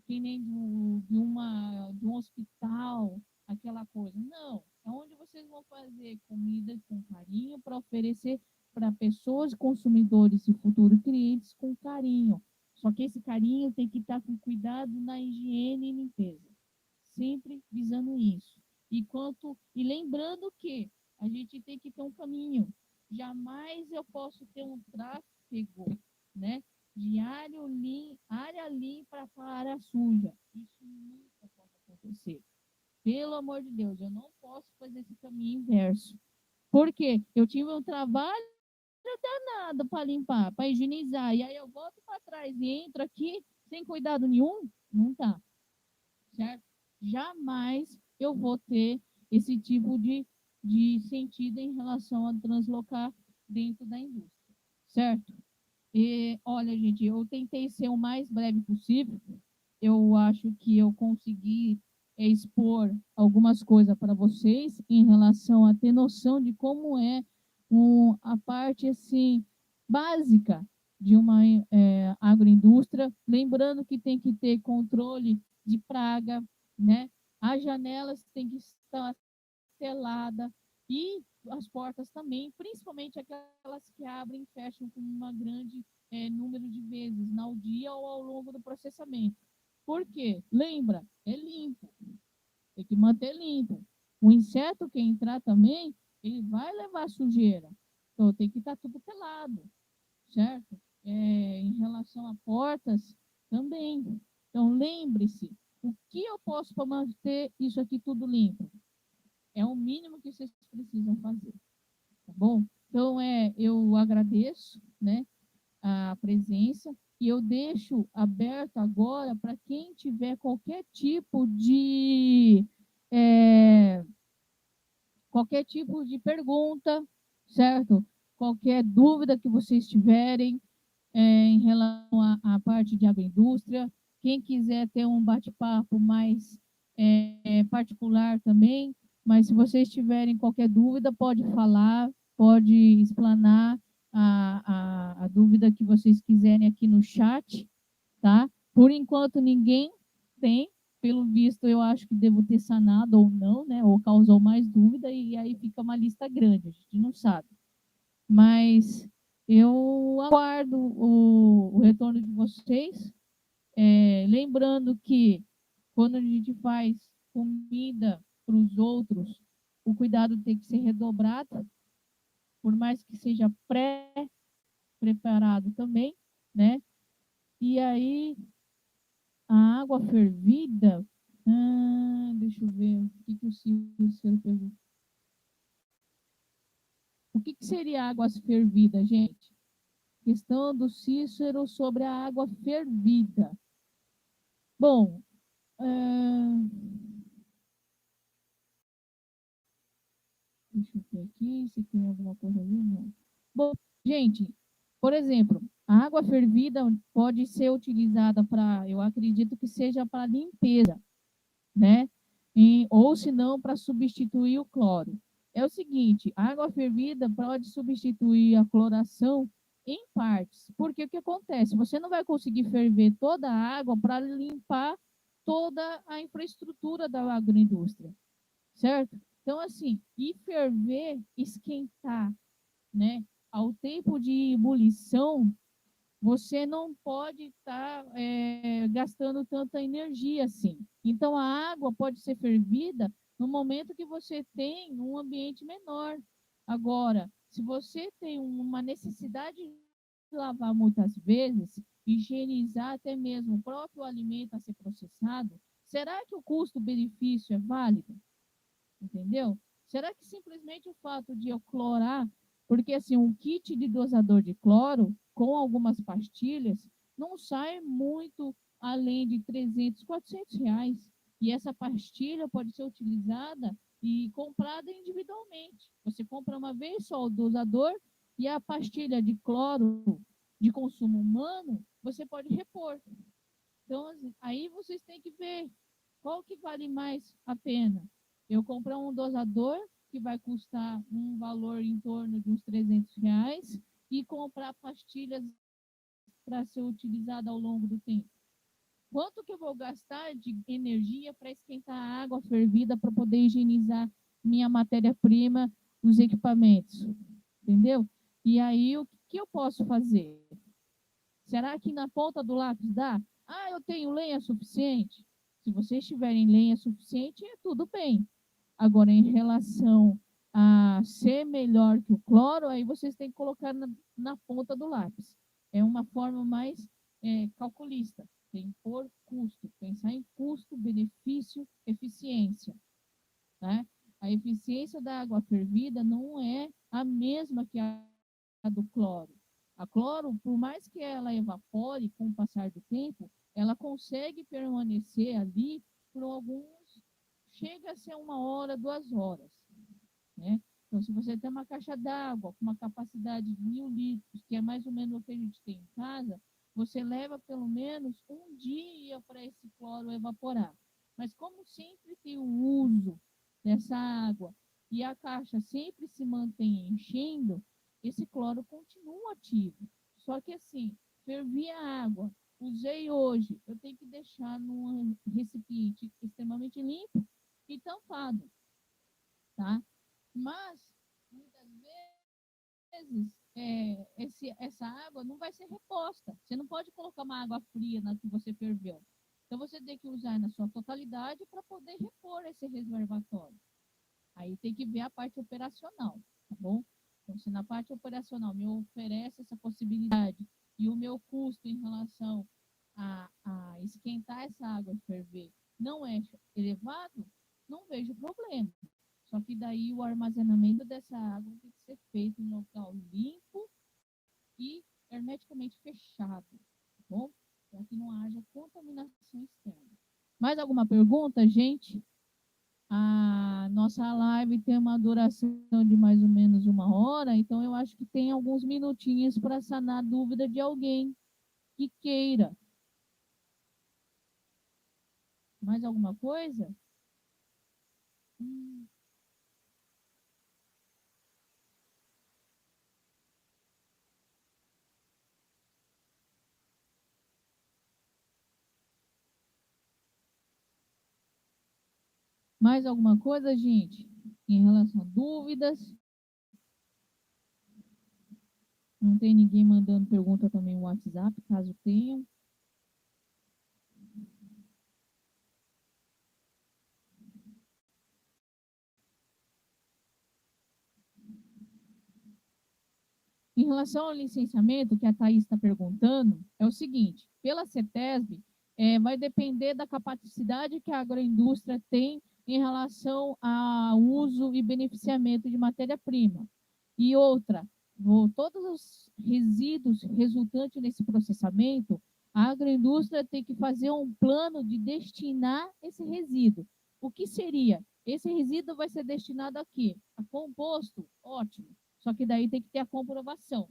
Que nem de um hospital, aquela coisa. Não, é onde vocês vão fazer comida com carinho para oferecer para pessoas, consumidores e futuros clientes com carinho. Só que esse carinho tem que estar com cuidado na higiene e limpeza, sempre visando isso. E lembrando que a gente tem que ter um caminho. Jamais eu posso ter um tráfego, né, de área limpa para área suja. Isso nunca pode acontecer. Pelo amor de Deus, eu não posso fazer esse caminho inverso. Por quê? Eu tive um trabalho danado para limpar, para higienizar, e aí eu volto para trás e entro aqui sem cuidado nenhum? Não tá, certo? Jamais eu vou ter esse tipo de sentido em relação a translocar dentro da indústria, certo? E, olha, gente, eu tentei ser o mais breve possível. Eu acho que eu consegui expor algumas coisas para vocês em relação a ter noção de como é a parte assim básica de uma agroindústria. Lembrando que tem que ter controle de praga, né? As janelas têm que estar telada, e as portas também, principalmente aquelas que abrem e fecham com uma grande número de vezes ao dia ou ao longo do processamento. Por quê? Lembra, é limpo, tem que manter limpo. O inseto que entrar também, ele vai levar sujeira, então tem que estar tudo pelado, certo? Em relação a portas, também. Então, lembre-se, o que eu posso para manter isso aqui tudo limpo? É o mínimo que vocês precisam fazer, tá bom? Então, eu agradeço, né, a presença e eu deixo aberto agora para quem tiver é, qualquer tipo de pergunta, certo? Qualquer dúvida que vocês tiverem em relação à parte de agroindústria. Quem quiser ter um bate-papo mais particular também, mas se vocês tiverem qualquer dúvida, pode falar, pode explanar a dúvida que vocês quiserem aqui no chat, tá? Por enquanto ninguém tem, pelo visto eu acho que devo ter sanado ou não, né? Ou causou mais dúvida e aí fica uma lista grande, a gente não sabe. Mas eu aguardo o retorno de vocês. Lembrando que quando a gente faz comida para os outros, o cuidado tem que ser redobrado, por mais que seja pré-preparado também, né? E aí, a água fervida, deixa eu ver o que o Cícero perguntou. O que seria água fervida, gente? Questão do Cícero sobre a água fervida. Bom, deixa eu ver aqui se tem alguma coisa ali. Não. Bom, gente, por exemplo, a água fervida pode ser utilizada para, eu acredito que seja para limpeza, né? Ou se não, para substituir o cloro. É o seguinte, a água fervida pode substituir a cloração em partes. Porque o que acontece? Você não vai conseguir ferver toda a água para limpar toda a infraestrutura da agroindústria, certo? Então, assim, e ferver, esquentar, né? Ao tempo de ebulição, você não pode estar gastando tanta energia assim. Então, a água pode ser fervida no momento que você tem um ambiente menor. Agora, se você tem uma necessidade de lavar muitas vezes, higienizar até mesmo o próprio alimento a ser processado, será que o custo-benefício é válido? Entendeu? Será que simplesmente o fato de eu clorar, porque assim, um kit de dosador de cloro com algumas pastilhas não sai muito além de 300, 400 reais. E essa pastilha pode ser utilizada e comprada individualmente. Você compra uma vez só o dosador e a pastilha de cloro de consumo humano, você pode repor. Então, assim, aí vocês têm que ver qual que vale mais a pena. Eu comprar um dosador que vai custar um valor em torno de uns 300 reais e comprar pastilhas para ser utilizada ao longo do tempo. Quanto que eu vou gastar de energia para esquentar a água fervida para poder higienizar minha matéria-prima, os equipamentos? Entendeu? E aí, o que eu posso fazer? Será que na ponta do lápis dá? Ah, eu tenho lenha suficiente? Se vocês tiverem lenha suficiente, é tudo bem. Agora, em relação a ser melhor que o cloro, aí vocês têm que colocar na ponta do lápis. É uma forma mais calculista. Tem por custo. Pensar em custo, benefício, eficiência. Né? A eficiência da água fervida não é a mesma que a do cloro. A cloro, por mais que ela evapore com o passar do tempo, ela consegue permanecer ali por alguns, chega a ser 1 hora, 2 horas, né? Então, se você tem uma caixa d'água com uma capacidade de 1.000 litros, que é mais ou menos o que a gente tem em casa, você leva pelo menos um dia para esse cloro evaporar. Mas como sempre tem o uso dessa água e a caixa sempre se mantém enchendo, esse cloro continua ativo. Só que assim, fervi a água, usei hoje, eu tenho que deixar num recipiente extremamente limpo e tampado, tá? Mas, muitas vezes, essa água não vai ser reposta. Você não pode colocar uma água fria na que você ferveu. Então, você tem que usar na sua totalidade para poder repor esse reservatório. Aí tem que ver a parte operacional, tá bom? Então, se na parte operacional me oferece essa possibilidade e o meu custo em relação a esquentar essa água e ferver não é elevado, não vejo problema. Só que daí o armazenamento dessa água tem que ser feito em local limpo e hermeticamente fechado, tá bom? Para que não haja contaminação externa. Mais alguma pergunta, gente? A nossa live tem uma duração de mais ou menos 1 hora, então eu acho que tem alguns minutinhos para sanar a dúvida de alguém que queira. Mais alguma coisa? Hum. Mais alguma coisa, gente? Em relação a dúvidas? Não tem ninguém mandando pergunta também no WhatsApp, caso tenham. Em relação ao licenciamento, que a Thaís está perguntando, é o seguinte: pela CETESB, vai depender da capacidade que a agroindústria tem em relação ao uso e beneficiamento de matéria-prima. E outra, todos os resíduos resultantes desse processamento, a agroindústria tem que fazer um plano de destinar esse resíduo. O que seria? Esse resíduo vai ser destinado a quê? A composto? Ótimo. Só que daí tem que ter a comprovação,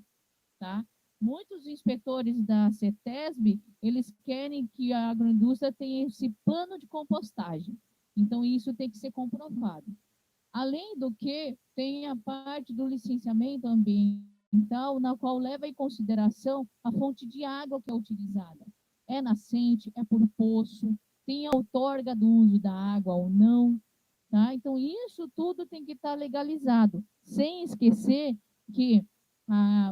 tá? Muitos inspetores da CETESB, eles querem que a agroindústria tenha esse plano de compostagem. Então, isso tem que ser comprovado. Além do que, tem a parte do licenciamento ambiental, na qual leva em consideração a fonte de água que é utilizada. É nascente, é por poço, tem a outorga do uso da água ou não, tá? Então, isso tudo tem que estar legalizado, sem esquecer que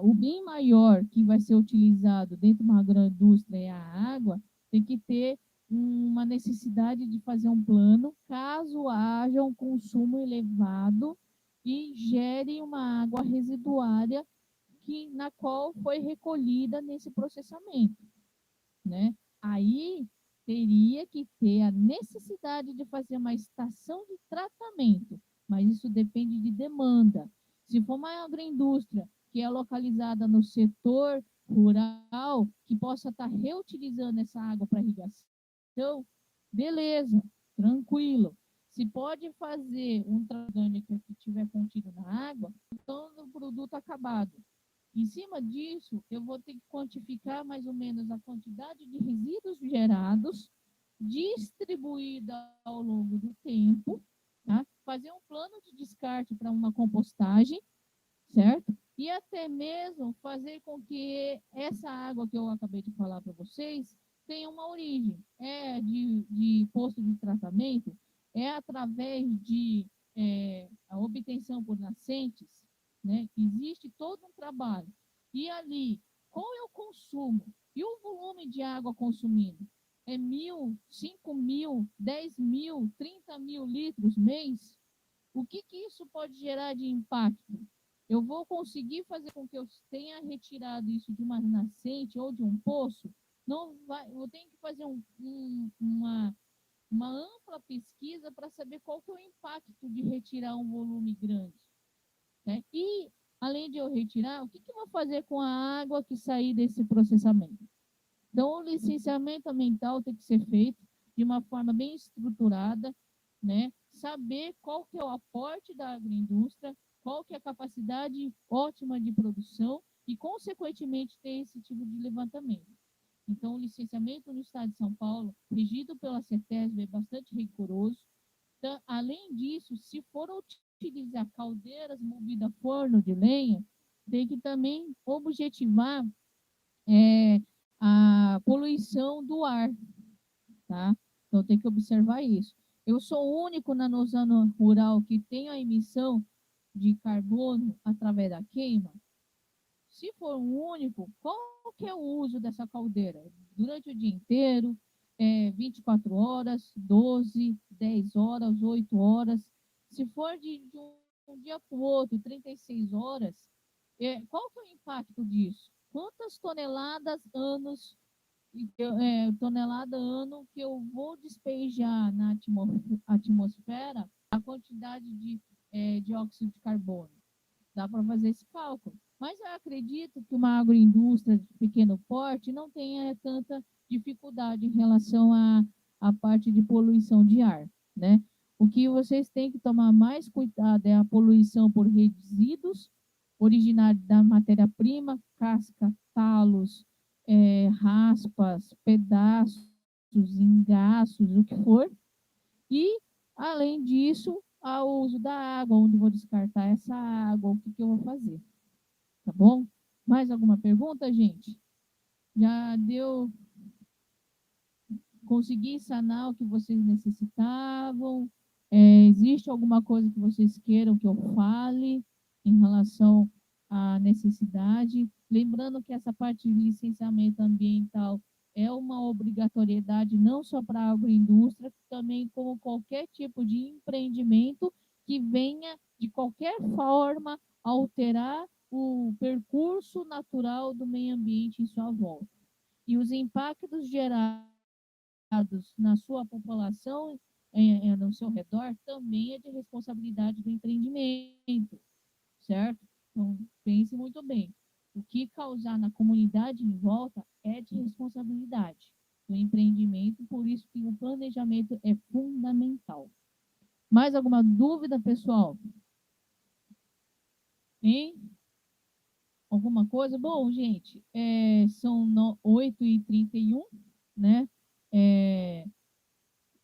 o bem maior que vai ser utilizado dentro de uma agroindústria é a água, tem que ter uma necessidade de fazer um plano caso haja um consumo elevado e gere uma água residuária na qual foi recolhida nesse processamento, né? Aí teria que ter a necessidade de fazer uma estação de tratamento, mas isso depende de demanda. Se for uma agroindústria que é localizada no setor rural, que possa estar reutilizando essa água para irrigação, beleza, tranquilo. Se pode fazer um tratamento que estiver contido na água, então o produto acabado. Em cima disso, eu vou ter que quantificar mais ou menos a quantidade de resíduos gerados, distribuída ao longo do tempo, tá? Fazer um plano de descarte para uma compostagem, certo? E até mesmo fazer com que essa água que eu acabei de falar para vocês tenha uma origem. É de posto de tratamento, é através de a obtenção por nascentes, né? Existe todo um trabalho. E ali, qual é o consumo? E o volume de água consumido? É 1.000, 5.000, 10.000, 30.000 litros mês? O que isso pode gerar de impacto? Eu vou conseguir fazer com que eu tenha retirado isso de uma nascente ou de um poço? Não vai, eu tenho que fazer uma ampla pesquisa para saber qual que é o impacto de retirar um volume grande, né? E, além de eu retirar, o que eu vou fazer com a água que sair desse processamento? Então, o licenciamento ambiental tem que ser feito de uma forma bem estruturada, né? Saber qual que é o aporte da agroindústria, qual que é a capacidade ótima de produção e, consequentemente, ter esse tipo de levantamento. Então, o licenciamento no estado de São Paulo, regido pela CETESB, é bastante rigoroso. Então, além disso, se for utilizar caldeiras movidas a forno de lenha, tem que também objetivar a poluição do ar, tá? Então tem que observar isso. Eu sou o único na zona rural que tem a emissão de carbono através da queima? Se for o único, qual que é o uso dessa caldeira? Durante o dia inteiro, 24 horas, 12, 10 horas, 8 horas. Se for de um dia para o outro, 36 horas, qual que é o impacto disso? Quantas toneladas tonelada ano que eu vou despejar na atmosfera a quantidade de dióxido de carbono? Dá para fazer esse cálculo. Mas eu acredito que uma agroindústria de pequeno porte não tenha tanta dificuldade em relação à parte de poluição de ar, né? O que vocês têm que tomar mais cuidado é a poluição por resíduos originários da matéria-prima, casca, talos, raspas, pedaços, engaços, o que for. E, além disso, ao uso da água, onde vou descartar essa água, o que, que eu vou fazer, tá bom? Mais alguma pergunta, gente? Já deu, consegui sanar o que vocês necessitavam? Existe alguma coisa que vocês queiram que eu fale em relação à necessidade? Lembrando que essa parte de licenciamento ambiental é uma obrigatoriedade não só para a agroindústria, também como qualquer tipo de empreendimento que venha, de qualquer forma, alterar o percurso natural do meio ambiente em sua volta. E os impactos gerados na sua população, no seu redor, também é de responsabilidade do empreendimento, certo? Então, pense muito bem. O que causar na comunidade em volta é de responsabilidade do empreendimento, por isso que o planejamento é fundamental. Mais alguma dúvida, pessoal? Hein? Alguma coisa? Bom, gente, são 8h31, né? É,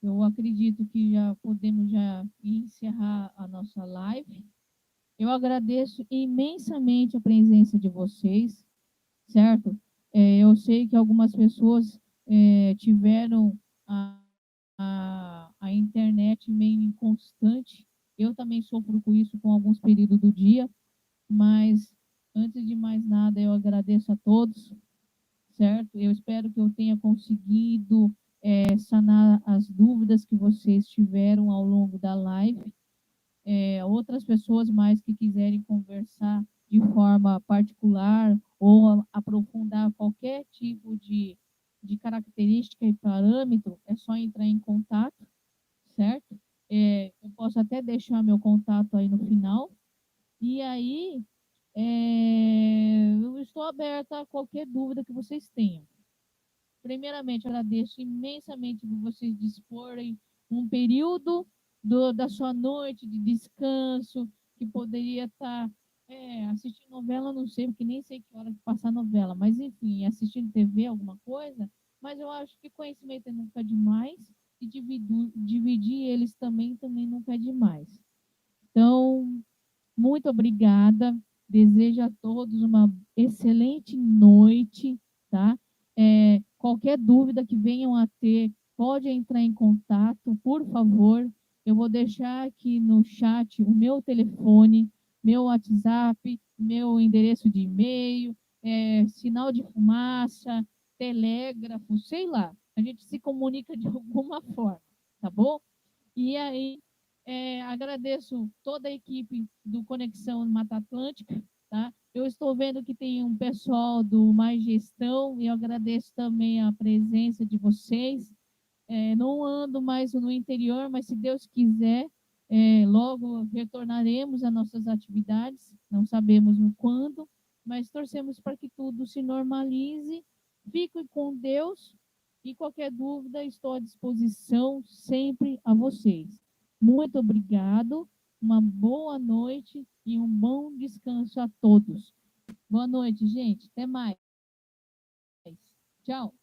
eu acredito que já podemos já encerrar a nossa live. Eu agradeço imensamente a presença de vocês, certo? Eu sei que algumas pessoas tiveram a internet meio inconstante. Eu também sofro com isso com alguns períodos do dia, mas antes de mais nada, eu agradeço a todos, certo? Eu espero que eu tenha conseguido sanar as dúvidas que vocês tiveram ao longo da live. Outras pessoas mais que quiserem conversar de forma particular ou aprofundar qualquer tipo de característica e parâmetro, é só entrar em contato, certo? Eu posso até deixar meu contato aí no final. E aí, eu estou aberta a qualquer dúvida que vocês tenham. Primeiramente, agradeço imensamente por vocês disporem um período da sua noite de descanso, que poderia estar assistindo novela, não sei, porque nem sei que hora que passar novela, mas enfim, assistindo TV, alguma coisa, mas eu acho que conhecimento é nunca demais, e dividir eles também nunca é demais. Então, muito obrigada. Desejo a todos uma excelente noite, tá? Qualquer dúvida que venham a ter, pode entrar em contato, por favor. Eu vou deixar aqui no chat o meu telefone, meu WhatsApp, meu endereço de e-mail, sinal de fumaça, telégrafo, sei lá. A gente se comunica de alguma forma, tá bom? E aí, agradeço toda a equipe do Conexão Mata Atlântica, tá? Eu estou vendo que tem um pessoal do Mais Gestão, e eu agradeço também a presença de vocês. Não ando mais no interior, mas se Deus quiser, logo retornaremos às nossas atividades, não sabemos no quando, mas torcemos para que tudo se normalize. Fiquem com Deus e qualquer dúvida, estou à disposição sempre a vocês. Muito obrigado, uma boa noite e um bom descanso a todos. Boa noite, gente. Até mais. Tchau.